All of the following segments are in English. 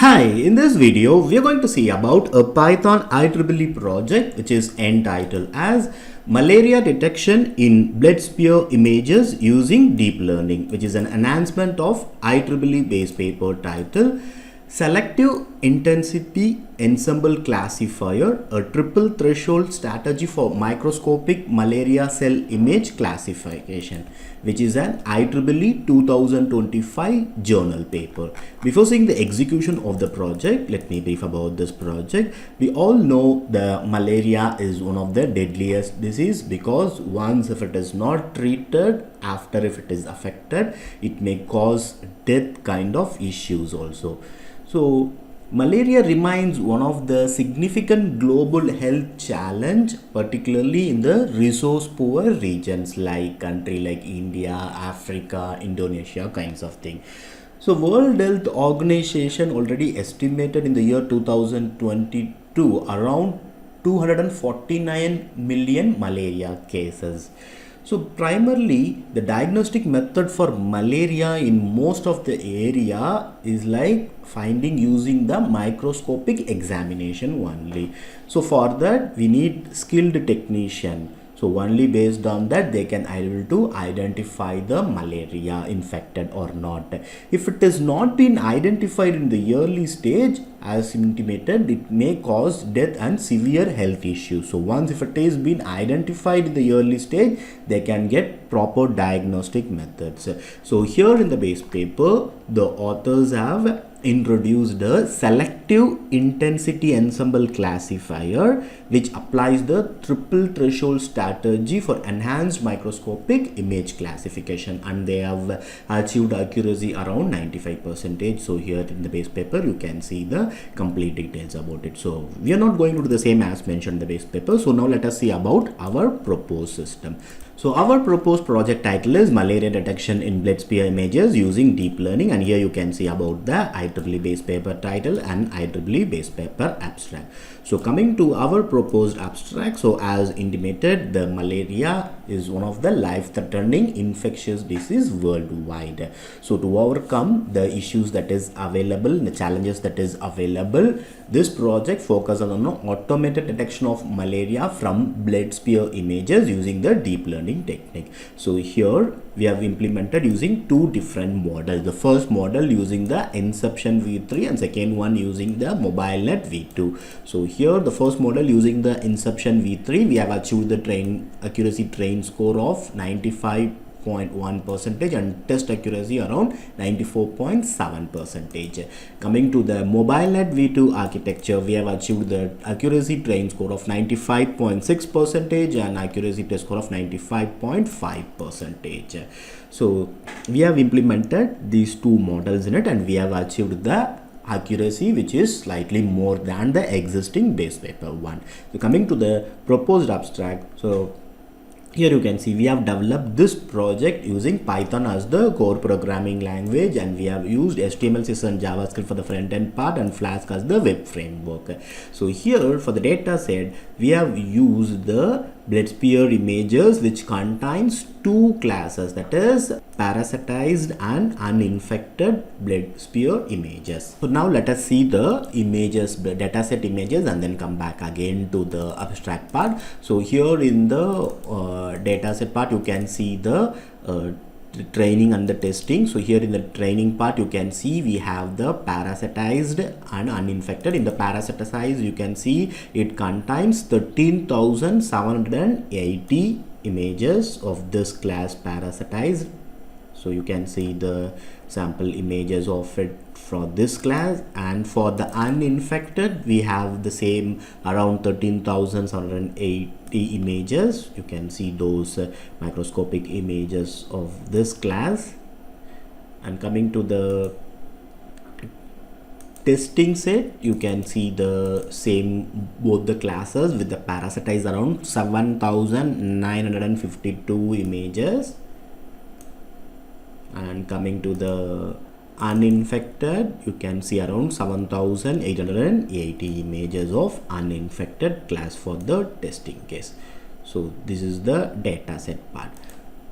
Hi, in this video we are going to see about a Python IEEE project which is entitled as Malaria Detection in Blood Spear Images Using Deep Learning, which is an enhancement of IEEE base paper title Selective Intensity Ensemble Classifier, a triple threshold strategy for microscopic malaria cell image classification, which is an IEEE 2025 journal paper. Before seeing the execution of the project, let me brief about this project. We all know the malaria is one of the deadliest disease because once if it is not treated, after if it is affected, it may cause death kind of issues also. So malaria remains one of the significant global health challenge, particularly in the resource poor regions like country like India, Africa, Indonesia kinds of thing. So World Health Organization already estimated in the year 2022 around 249 million malaria cases. So primarily the diagnostic method for malaria in most of the area is like finding using the microscopic examination only. So for that we need skilled technician. So only based on that they can able to identify the malaria infected or not. If it has not been identified in the early stage as intimated, it may cause death and severe health issues. So once if it has been identified in the early stage, they can get proper diagnostic methods. So here in the base paper, the authors have introduced a selective intensity ensemble classifier which applies the triple threshold strategy for enhanced microscopic image classification, and they have achieved accuracy around 95%. So here in the base paper you can see the complete details about it. So we are not going to do the same as mentioned in the base paper. So now let us see about our proposed system. So our proposed project title is Malaria Detection in Blood Spear Images Using Deep Learning, and here you can see about the IEEE base paper title and IEEE base paper abstract. So coming to our proposed abstract, so as intimated, the malaria is one of the life-threatening infectious disease worldwide. So to overcome the issues that is available, the challenges that is available, this project focuses on automated detection of malaria from blood spear images using the deep learning technique. So here we have implemented using two different models. The first model using the Inception v3 and second one using the MobileNet v2. So here the first model using the Inception v3, we have achieved the accuracy train score of 95.1% and test accuracy around 94.7%. Coming to the MobileNet v2 architecture, we have achieved the accuracy train score of 95.6% and accuracy test score of 95.5%. So we have implemented these two models in it and we have achieved the accuracy which is slightly more than the existing base paper one. So coming to the proposed abstract, so here you can see we have developed this project using Python as the core programming language, and we have used HTML, CSS and JavaScript for the front end part and Flask as the web framework. So here for the data set we have used the blood spear images which contains two classes, that is parasitized and uninfected blood spear images. So now let us see the images, the dataset images, and then come back again to the abstract part. So here in the dataset part you can see the training and the testing. So here in the training part you can see we have the parasitized and uninfected. In the parasitized you can see it contains 13,780 images of this class parasitized. So you can see the sample images of it for this class, and for the uninfected we have the same around 13,780 images. You can see those microscopic images of this class. And coming to the testing set, you can see the same both the classes with the parasitized around 7,952 images, and coming to the uninfected you can see around 7,880 images of uninfected class for the testing case. So this is the data set part.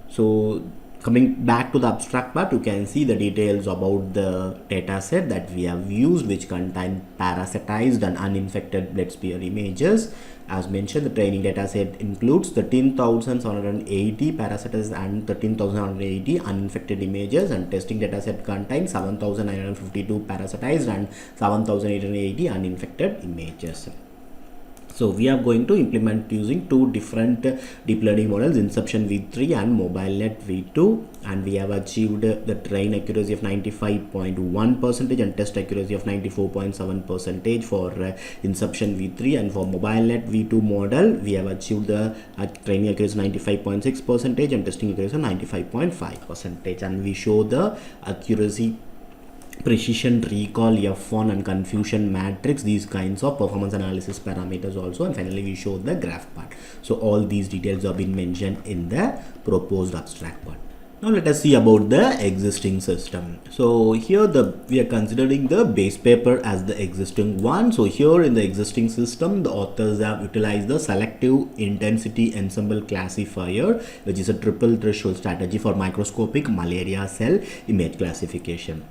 So Coming back to the abstract part, you can see the details about the data set that we have used, which contain parasitized and uninfected blood spear images. As mentioned, the training data set includes 13,780 parasitized and 13,180 uninfected images, and testing data set contains 7,952 parasitized and 7,880 uninfected images. So we are going to implement using two different deep learning models, Inception v3 and MobileNet v2, and we have achieved the train accuracy of 95.1% and test accuracy of 94.7% for Inception v3, and for MobileNet v2 model we have achieved the training accuracy 95.6% and testing accuracy 95.5%, and we show the accuracy, precision, recall, F1 and confusion matrix, these kinds of performance analysis parameters also, and finally we show the graph part. So all these details have been mentioned in the proposed abstract part. Now let us see about the existing system. So here we are considering the base paper as the existing one. So here in the existing system, the authors have utilized the selective intensity ensemble classifier, which is a triple threshold strategy for microscopic malaria cell image classification.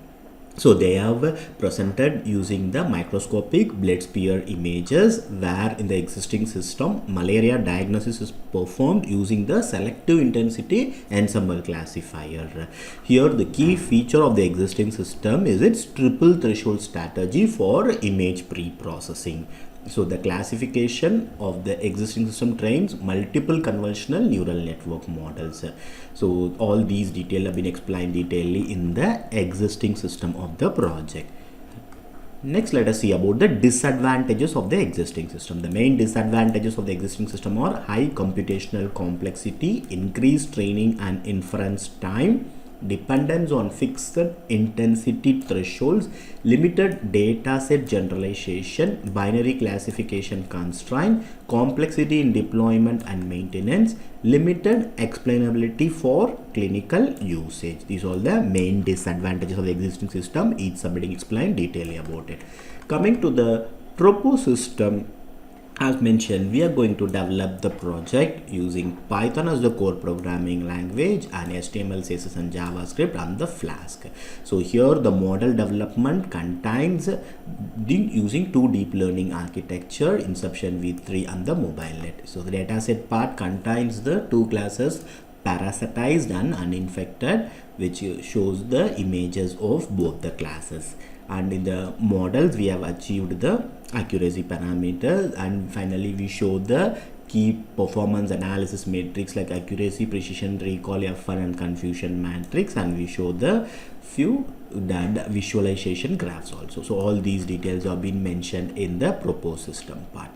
So they have presented using the microscopic blood spear images, where in the existing system malaria diagnosis is performed using the selective intensity ensemble classifier. Here the key feature of the existing system is its triple threshold strategy for image pre-processing. So the classification of the existing system trains multiple convolutional neural network models. So all these details have been explained detailedly in the existing system of the project. Next, let us see about the disadvantages of the existing system. The main disadvantages of the existing system are high computational complexity, increased training and inference time, dependence on fixed intensity thresholds, limited data set generalization, binary classification constraint, complexity in deployment and maintenance, limited explainability for clinical usage. These are all the main disadvantages of the existing system. Each subheading explained detailedly about it. Coming to the proposed system, as mentioned, we are going to develop the project using Python as the core programming language and HTML, CSS and JavaScript and the Flask. So here the model development contains using two deep learning architecture, Inception v3 and the MobileNet. So the dataset part contains the two classes, parasitized and uninfected, which shows the images of both the classes. And in the models we have achieved the accuracy parameters, and finally we show the key performance analysis matrix like accuracy, precision, recall, F1 and confusion matrix, and we show the few data visualization graphs also. So all these details have been mentioned in the proposed system part.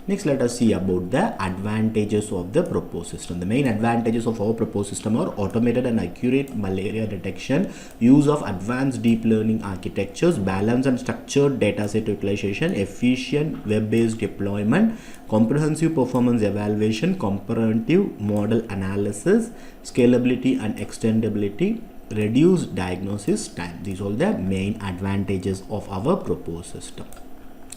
Next, let us see about the advantages of the proposed system. The main advantages of our proposed system are automated and accurate malaria detection, use of advanced deep learning architectures, balanced and structured dataset utilization, efficient web-based deployment, comprehensive performance evaluation, comparative model analysis, scalability and extendability, reduced diagnosis time. These are all the main advantages of our proposed system.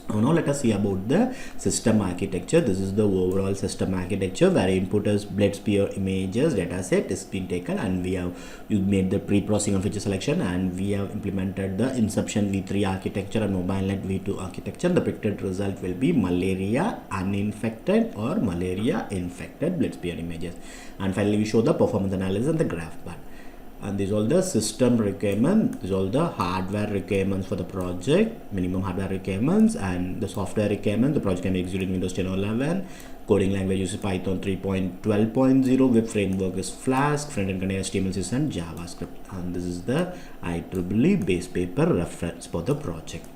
Now let us see about the system architecture. This is the overall system architecture, where input is blood spear images dataset is been taken, and we have made the pre-processing and feature selection, and we have implemented the Inception v3 architecture and MobileNet v2 architecture. The predicted result will be malaria uninfected or malaria infected blood spear images, and finally we show the performance analysis and the graph part. And these are all the system requirements, these are all the hardware requirements for the project, minimum hardware requirements, and the software requirements. The project can be executed in Windows 10 or 11. Coding language uses Python 3.12.0. Web framework is Flask. Frontend contains HTML, CSS and JavaScript. And this is the IEEE base paper reference for the project.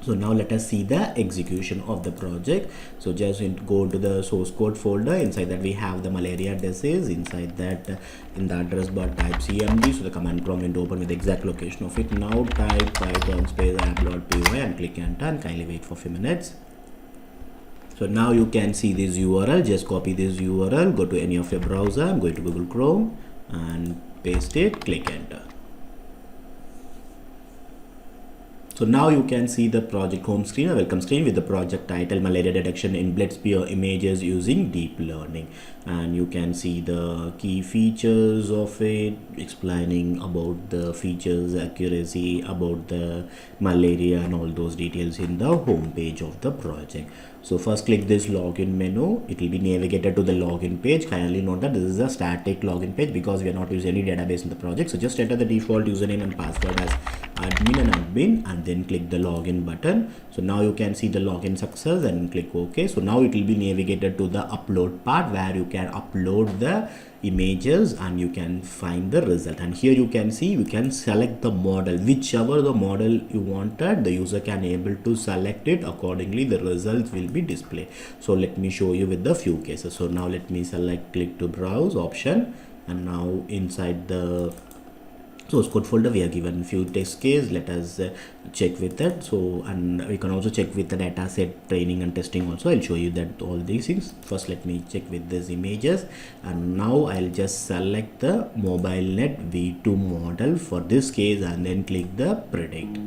So now let us see the execution of the project. So just go to the source code folder. Inside that we have the malaria disease. Inside that in the address bar type cmd. So the command prompt will open with the exact location of it. Now type python space app.py and click enter, and kindly wait for a few minutes. So now you can see this URL. Just copy this URL, go to any of your browser. I'm going to Google Chrome and paste it, click enter. So now you can see the project home screen, a welcome screen with the project title Malaria Detection in Blood Spear Images using Deep Learning. And you can see the key features of it, explaining about the features, accuracy, about the malaria and all those details in the home page of the project. So first click this login menu. It will be navigated to the login page. Kindly note that this is a static login page because we are not using any database in the project. So just enter the default username and password as admin and then click the login button. So now you can see the login success and click OK. So now it will be navigated to the upload part where you can upload the images and you can find the result. And here you can see you can select the model, whichever the model you wanted, the user can able to select it accordingly. The results will be displayed. So let me show you with the few cases. So now let me select click to browse option, and now inside the source code folder we are given few test case. Let us check with that. So, and we can also check with the data set training and testing also. I'll show you that all these things. First let me check with these images, and now I'll just select the MobileNet v2 model for this case and then click the predict.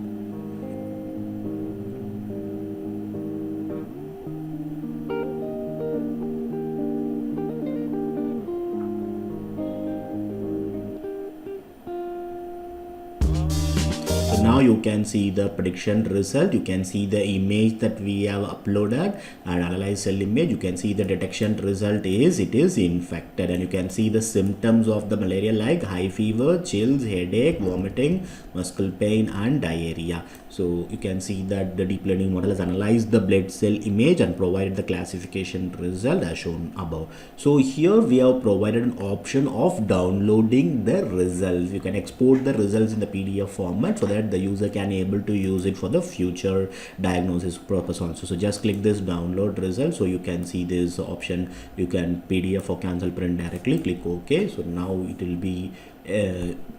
Now you can see the prediction result. You can see the image that we have uploaded and analyze cell image. You can see the detection result is it is infected, and you can see the symptoms of the malaria like high fever, chills, headache, vomiting, muscle pain and diarrhea. So you can see that the deep learning model has analyzed the blood cell image and provided the classification result as shown above. So here we have provided an option of downloading the results. You can export the results in the PDF format so that the user can able to use it for the future diagnosis purpose also. So just click this download result. So you can see this option, you can PDF or cancel print directly. Click OK. So now it will be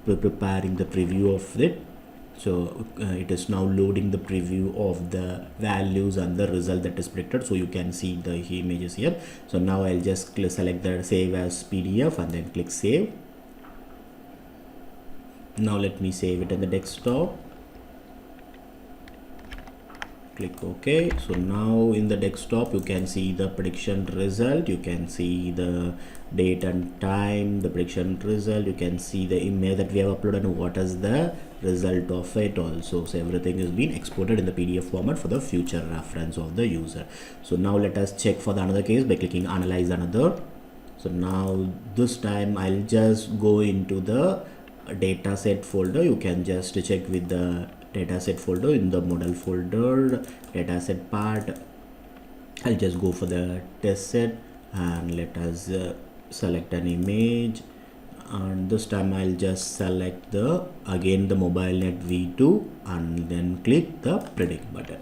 preparing the preview of it. So it is now loading the preview of the values and the result that is predicted. So you can see the images here. So now I'll just select the save as PDF and then click save. Now let me save it in the desktop. Click OK. So now in the desktop you can see the prediction result. You can see the date and time, the prediction result. You can see the image that we have uploaded and what is the result of it also. So everything is being exported in the PDF format for the future reference of the user. So now let us check for the another case by clicking analyze another. So now this time I'll just go into the dataset folder. You can just check with the dataset folder in the model folder, dataset part. I'll just go for the test set and let us select an image, and this time I'll just select the again the MobileNet v2 and then click the predict button.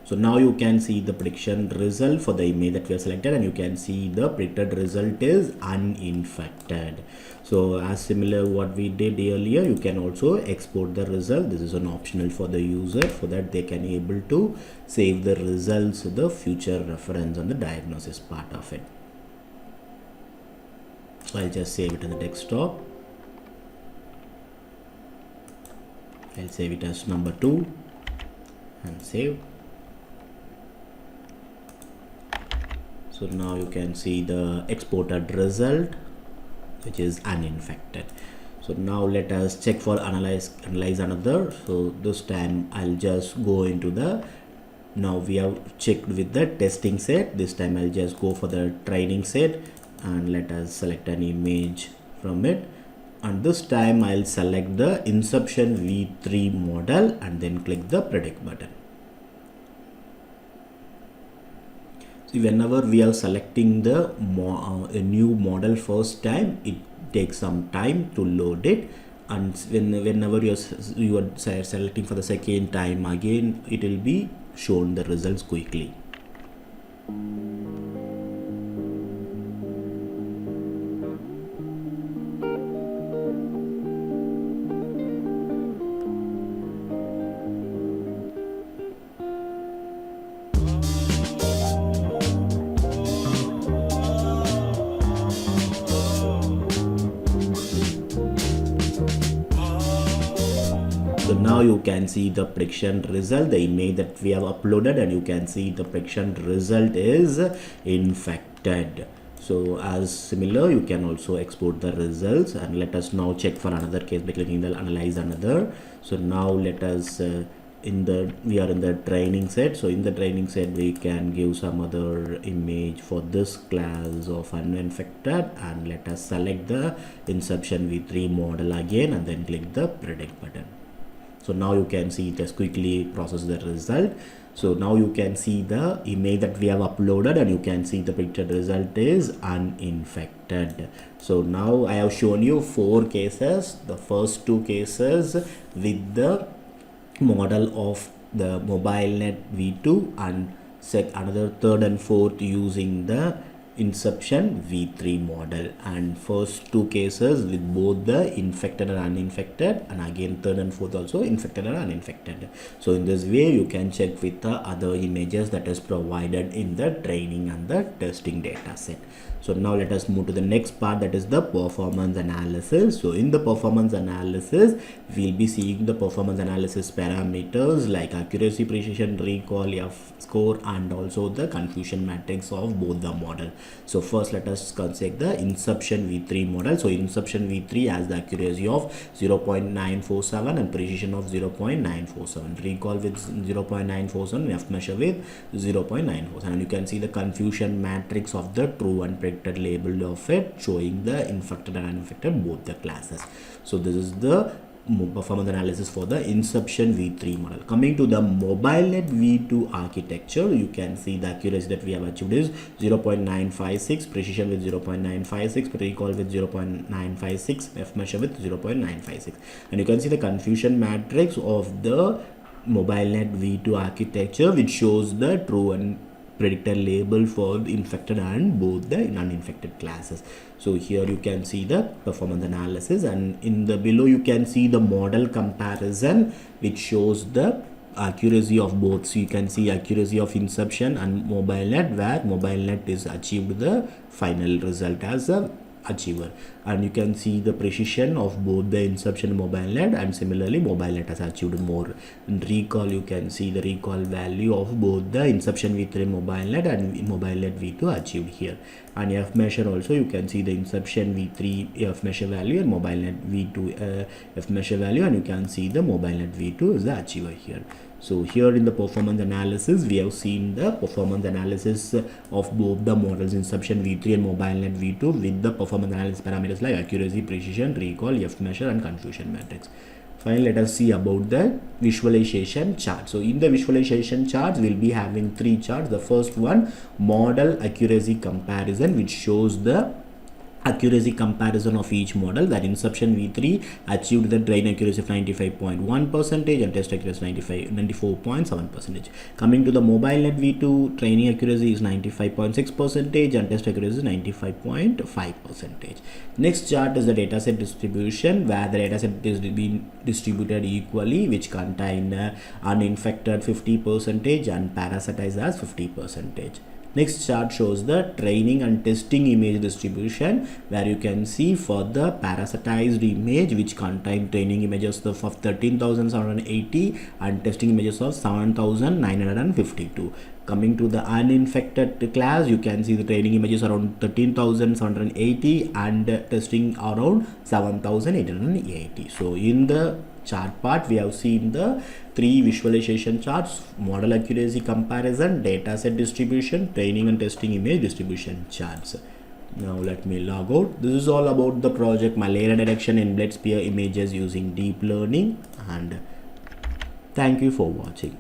So now you can see the prediction result for the image that we have selected, and you can see the predicted result is uninfected. So as similar what we did earlier, you can also export the result. This is an optional for the user so that they can able to save the results to the future reference on the diagnosis part of it. So I'll just save it in the desktop. I'll save it as number 2 and save. So now you can see the exported result, which is uninfected. So now let us check for analyze another. So this time I'll just go into the, now we have checked with the testing set. This time I'll just go for the training set and let us select an image from it. And this time I'll select the Inception v3 model and then click the predict button. Whenever we are selecting the a new model first time, it takes some time to load it, and whenever you are selecting for the second time again, it will be shown the results quickly. now you can see the prediction result, the image that we have uploaded, and you can see the prediction result is infected. So as similar, you can also export the results, and let us now check for another case by clicking the analyze another. So now let us we are in the training set. So in the training set we can give some other image for this class of uninfected, and let us select the inception v3 model again and then click the predict button. So now you can see it has quickly processed the result. So now you can see the image that we have uploaded, and you can see the predicted result is uninfected. So now I have shown you 4 cases. The first 2 cases with the model of the MobileNet v2, and another third and fourth using the inception v3 model, and first 2 cases with both the infected and uninfected, and again third and fourth also infected and uninfected. So in this way you can check with the other images that is provided in the training and the testing data set. So now let us move to the next part, that is the performance analysis. So in the performance analysis, we'll be seeing the performance analysis parameters like accuracy, precision, recall, F score, and also the confusion matrix of both the model. So first let us consider the inception v3 model. So inception v3 has the accuracy of 0.947 and precision of 0.947, recall with 0.947, F measure with 0.947, and you can see the confusion matrix of the true and predicted label of it, showing the infected and uninfected both the classes. So this is the performance analysis for the inception v3 model. Coming to the MobileNet v2 architecture, you can see the accuracy that we have achieved is 0.956, precision with 0.956, recall with 0.956, F measure with 0.956, and you can see the confusion matrix of the MobileNet v2 architecture, which shows the true and predicted label for the infected and both the uninfected classes. So here you can see the performance analysis, and in the below you can see the model comparison, which shows the accuracy of both. So you can see accuracy of inception and MobileNet, where MobileNet is achieved the final result as a achiever, and you can see the precision of both the inception and MobileNet, and similarly MobileNet has achieved more. In recall, you can see the recall value of both the inception v3 MobileNet and MobileNet v2 achieved here, and F measure also you can see the inception v3 F measure value and MobileNet v2 F measure value, and you can see the MobileNet v2 is the achiever here. So here in the performance analysis, we have seen the performance analysis of both the models inception v3 and MobileNet v2 with the performance analysis parameters like accuracy, precision, recall, F measure, and confusion matrix. Finally, let us see about the visualization chart. So in the visualization charts, we'll be having 3 charts. The first one, model accuracy comparison, which shows the accuracy comparison of each model, that inception v3 achieved the train accuracy of 95.1% and test accuracy 94.7%. Coming to the MobileNet v2, training accuracy is 95.6% and test accuracy is 95.5%. Next chart is the dataset distribution, where the dataset is being distributed equally, which contain uninfected 50% and parasitized as 50%. Next chart shows the training and testing image distribution, where you can see for the parasitized image, which contain training images of 13,780 and testing images of 7,952. Coming to the uninfected class, you can see the training images around 13,780 and testing around 7,880. So in the chart part, we have seen the 3 visualization charts: model accuracy comparison, dataset distribution, training and testing image distribution charts. Now let me log out. This is all about the project malaria detection in blood spear images using deep learning, and thank you for watching.